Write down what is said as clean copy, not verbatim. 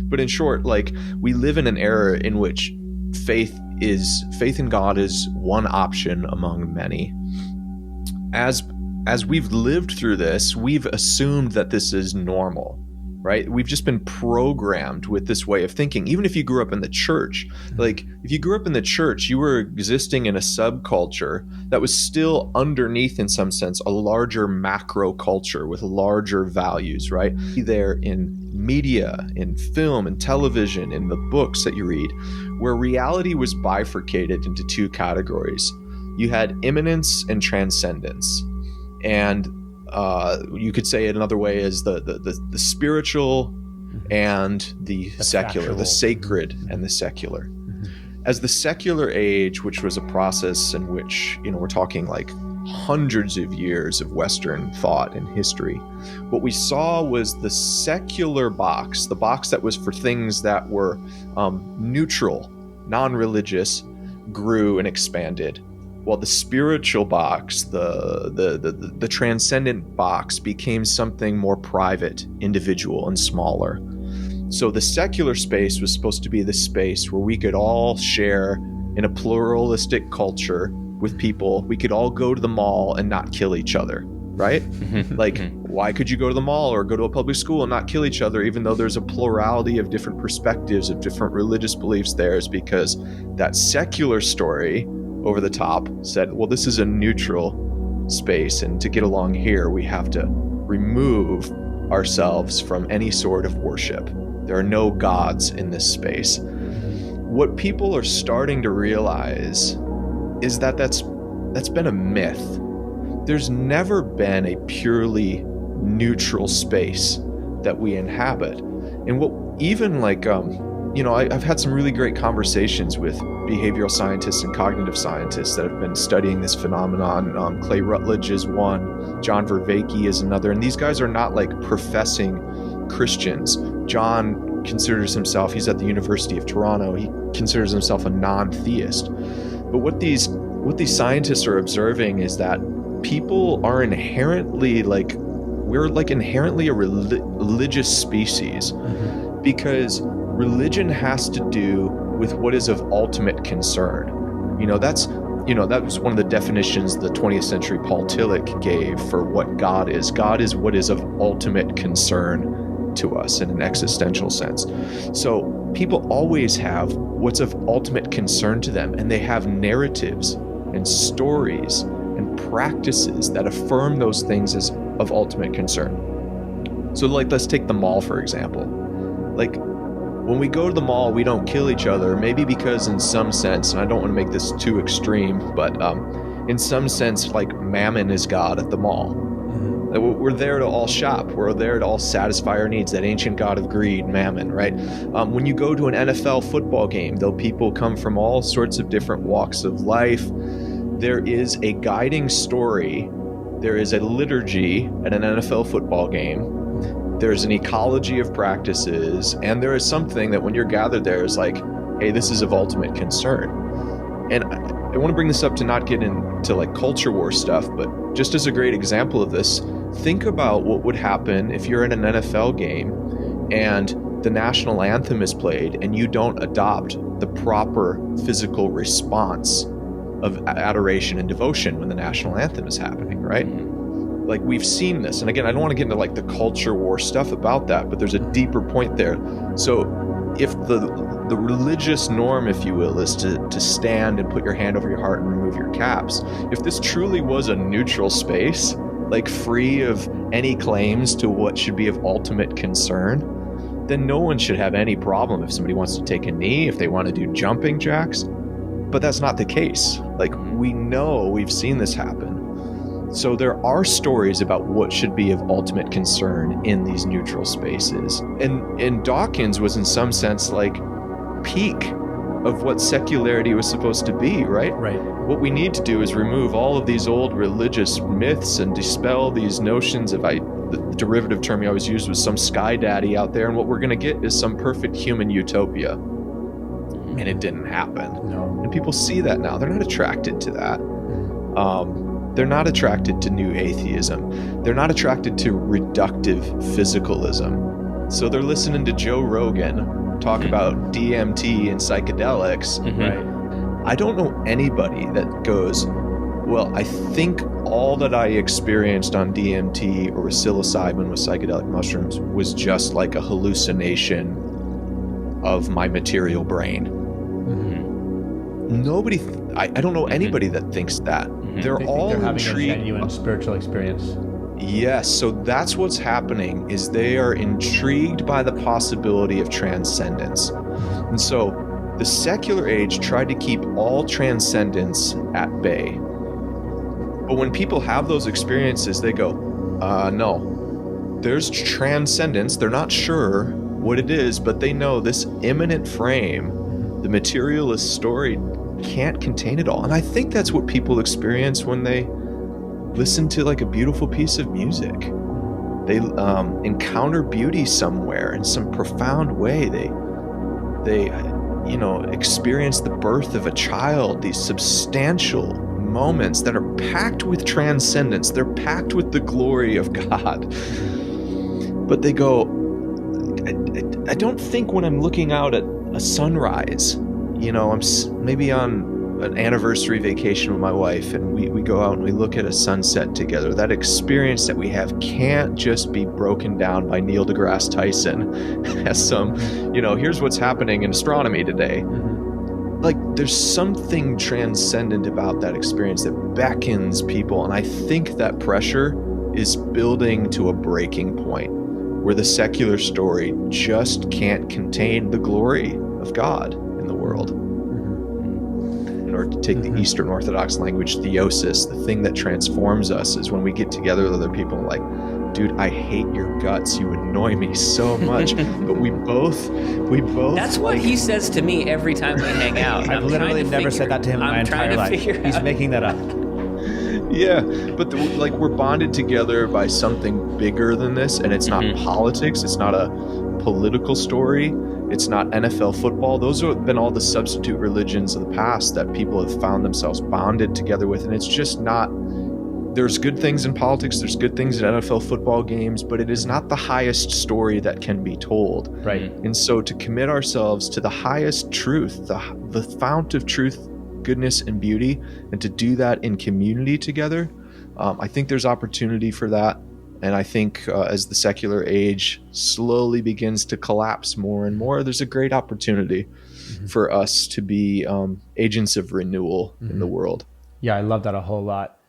But in short, like, we live in an era in which faith in God is one option among many. As we've lived through this, we've assumed that this is normal, right? We've just been programmed with this way of thinking. Even if you grew up in the church, like, if you grew up in the church, you were existing in a subculture that was still underneath, in some sense, a larger macro culture with larger values, right? There in media, in film and television, in the books that you read, where reality was bifurcated into two categories. You had immanence and transcendence. And you could say it another way as the spiritual and the secular, factual. The sacred and the secular. As the secular age, which was a process in which, we're talking like hundreds of years of Western thought and history, what we saw was the secular box, the box that was for things that were neutral, non-religious, grew and expanded. While the spiritual box, the transcendent box, became something more private, individual, and smaller. So the secular space was supposed to be the space where we could all share in a pluralistic culture with people. We could all go to the mall and not kill each other, right? Like, why could you go to the mall or go to a public school and not kill each other, even though there's a plurality of different perspectives, of different religious beliefs there? Is because that secular story over the top said, well, this is a neutral space, and to get along here, we have to remove ourselves from any sort of worship. There are no gods in this space. What people are starting to realize is that that's been a myth. There's never been a purely neutral space that we inhabit. And what even like, I've had some really great conversations with behavioral scientists and cognitive scientists that have been studying this phenomenon. Clay Rutledge is one, John Vervaeke is another, and these guys are not like professing Christians. John considers himself, he's at the University of Toronto, he considers himself a non-theist. But what these scientists are observing is that people are inherently we're inherently a religious species, because religion has to do with what is of ultimate concern. That was one of the definitions the 20th century Paul Tillich gave for what God is. God is what is of ultimate concern to us in an existential sense. So people always have what's of ultimate concern to them, and they have narratives and stories and practices that affirm those things as of ultimate concern. So let's take the mall, for example. When we go to the mall, we don't kill each other, maybe because in some sense, and I don't want to make this too extreme, but in some sense, mammon is God at the mall. We're there to all shop. We're there to all satisfy our needs, that ancient god of greed, mammon, right? When you go to an NFL football game, though people come from all sorts of different walks of life, there is a guiding story, there is a liturgy at an NFL football game. There's an ecology of practices, and there is something that when you're gathered there is like, hey, this is of ultimate concern. And I want to bring this up to not get into culture war stuff, but just as a great example of this, think about what would happen if you're in an NFL game and the national anthem is played and you don't adopt the proper physical response of adoration and devotion when the national anthem is happening, right? We've seen this, and again, I don't want to get into the culture war stuff about that, but there's a deeper point there. So if the religious norm, if you will, is to stand and put your hand over your heart and remove your caps, if this truly was a neutral space, free of any claims to what should be of ultimate concern, then no one should have any problem if somebody wants to take a knee, if they want to do jumping jacks. But that's not the case. We know, we've seen this happen. So there are stories about what should be of ultimate concern in these neutral spaces. And Dawkins was in some sense peak of what secularity was supposed to be, right? Right. What we need to do is remove all of these old religious myths and dispel these notions of, the derivative term he always used was some sky daddy out there, and what we're going to get is some perfect human utopia. And it didn't happen. No. And people see that now. They're not attracted to that. They're not attracted to new atheism. They're not attracted to reductive physicalism. So they're listening to Joe Rogan talk about DMT and psychedelics. Right. I don't know anybody that goes, well, I think all that I experienced on DMT or psilocybin with psychedelic mushrooms was just like a hallucination of my material brain. Nobody, I don't know anybody that thinks that. They're all they're having intrigued. a genuine spiritual experience. Yes, so that's what's happening, is they are intrigued by the possibility of transcendence. And so the secular age tried to keep all transcendence at bay. But when people have those experiences, they go, no, there's transcendence. They're not sure what it is, but they know this immanent frame, the materialist story, can't contain it all. And I think that's what people experience when they listen to like a beautiful piece of music. They encounter beauty somewhere in some profound way. They experience the birth of a child, these substantial moments that are packed with transcendence. They're packed with the glory of God. But they go, I don't think when I'm looking out at a sunrise, I'm maybe on an anniversary vacation with my wife, and we go out and we look at a sunset together. That experience that we have can't just be broken down by Neil deGrasse Tyson as some, here's what's happening in astronomy today. Like, there's something transcendent about that experience that beckons people, and I think that pressure is building to a breaking point where the secular story just can't contain the glory of God in the world. Or to take the Eastern Orthodox language, theosis, the thing that transforms us is when we get together with other people like, dude, I hate your guts. You annoy me so much. But we both. That's what he says to me every time we hang out. I've literally never said that to him in my entire life. He's making that up. Yeah, but we're bonded together by something bigger than this, and it's not politics. It's not a political story. It's not NFL football. Those have been all the substitute religions of the past that people have found themselves bonded together with. And it's just not, there's good things in politics, there's good things in NFL football games, but it is not the highest story that can be told. Right. And so to commit ourselves to the highest truth, the fount of truth, goodness, and beauty, and to do that in community together, I think there's opportunity for that. And I think as the secular age slowly begins to collapse more and more, there's a great opportunity for us to be agents of renewal in the world. Yeah, I love that a whole lot.